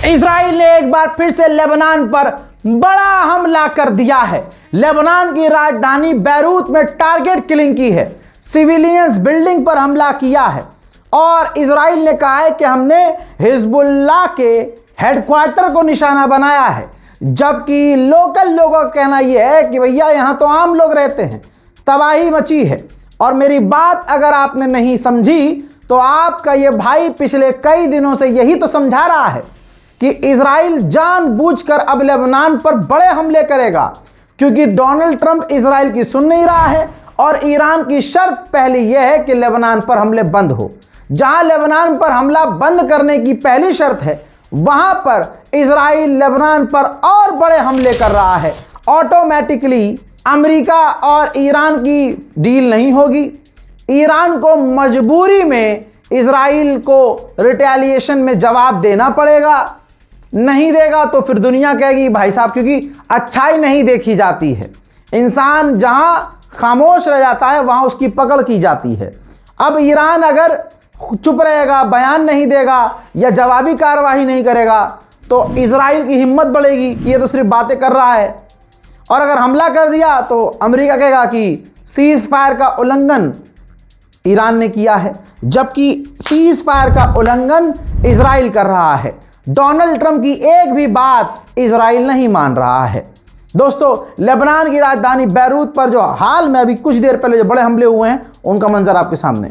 Israel ने एक बार फिर से लेबनान पर बड़ा हमला कर दिया है। लेबनान की राजधानी बैरूत में टारगेट किलिंग की है, सिविलियंस बिल्डिंग पर हमला किया है और इजराइल ने कहा है कि हमने हिजबुल्लाह के हेडक्वार्टर को निशाना बनाया है, जबकि लोकल लोगों का कहना यह है कि भैया यहां तो आम लोग रहते हैं, तबाही मची है। और मेरी बात अगर आपने नहीं समझी तो आपका ये भाई पिछले कई दिनों से यही तो समझा रहा है कि इजराइल जानबूझकर अब लेबनान पर बड़े हमले करेगा, क्योंकि डोनाल्ड ट्रंप इजराइल की सुन नहीं रहा है और ईरान की शर्त पहली यह है कि लेबनान पर हमले बंद हो। जहां लेबनान पर हमला बंद करने की पहली शर्त है, वहां पर इजराइल लेबनान पर और बड़े हमले कर रहा है। ऑटोमेटिकली अमेरिका और ईरान की डील नहीं होगी। ईरान को मजबूरी में इजराइल को रिटेलिएशन में जवाब देना पड़ेगा, नहीं देगा तो फिर दुनिया कहेगी भाई साहब, क्योंकि अच्छाई नहीं देखी जाती है। इंसान जहां खामोश रह जाता है वहां उसकी पकड़ की जाती है। अब ईरान अगर चुप रहेगा, बयान नहीं देगा या जवाबी कार्रवाई नहीं करेगा तो इजराइल की हिम्मत बढ़ेगी कि ये तो सिर्फ बातें कर रहा है, और अगर हमला कर दिया तो अमेरिका कहेगा कि सीज फायर का उल्लंघन ईरान ने किया है, जबकि सीज फायर का उल्लंघन इजराइल कर रहा है। डोनाल्ड ट्रंप की एक भी बात इजराइल नहीं मान रहा है। दोस्तों, लेबनान की राजधानी बैरूत पर जो हाल में अभी कुछ देर पहले जो बड़े हमले हुए हैं उनका मंजर आपके सामने।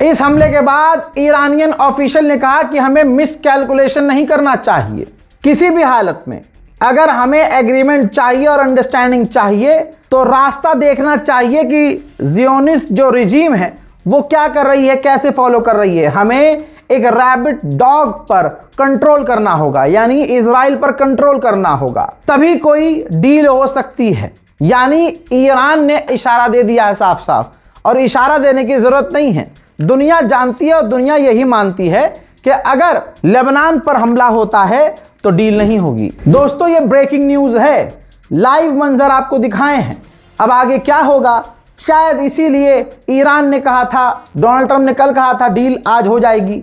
इस हमले के बाद ईरानियन ऑफिशियल ने कहा कि हमें मिस कैलकुलेशन नहीं करना चाहिए किसी भी हालत में। अगर हमें एग्रीमेंट चाहिए और अंडरस्टैंडिंग चाहिए तो रास्ता देखना चाहिए कि जियोनिस्ट जो रिजीम है वो क्या कर रही है, कैसे फॉलो कर रही है। हमें एक रैबिट डॉग पर कंट्रोल करना होगा, यानी इजराइल पर कंट्रोल करना होगा, तभी कोई डील हो सकती है। यानी ईरान ने इशारा दे दिया है साफ साफ, और इशारा देने की जरूरत नहीं है। दुनिया जानती है और दुनिया यही मानती है कि अगर लेबनान पर हमला होता है तो डील नहीं होगी। दोस्तों, ये ब्रेकिंग न्यूज़ है, लाइव मंजर आपको दिखाए हैं। अब आगे क्या होगा, शायद इसीलिए ईरान ने कहा था, डोनाल्ड ट्रंप ने कल कहा था डील आज हो जाएगी,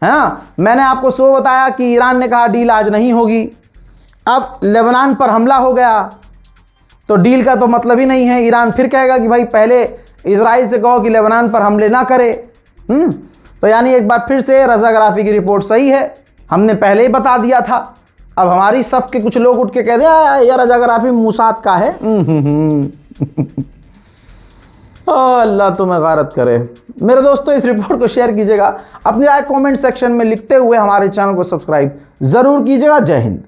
है ना। मैंने आपको सो बताया कि ईरान ने कहा डील आज नहीं होगी। अब लेबनान पर हमला हो गया तो डील का तो मतलब ही नहीं है। ईरान फिर कहेगा कि भाई पहले इजराइल से कहो कि लेबनान पर हमले ना करे। तो यानी एक बार फिर से रज़ाग्राफ़ी की रिपोर्ट सही है, हमने पहले ही बता दिया था। अब हमारी सफ़ के कुछ लोग उठ के कहते हैं यार रज़ाग्राफ़ी मूसाद का है। अल्लाह तुम्हें गारत करे। मेरे दोस्तों, इस रिपोर्ट को शेयर कीजिएगा, अपनी राय कमेंट सेक्शन में लिखते हुए हमारे चैनल को सब्सक्राइब ज़रूर कीजिएगा। जय हिंद।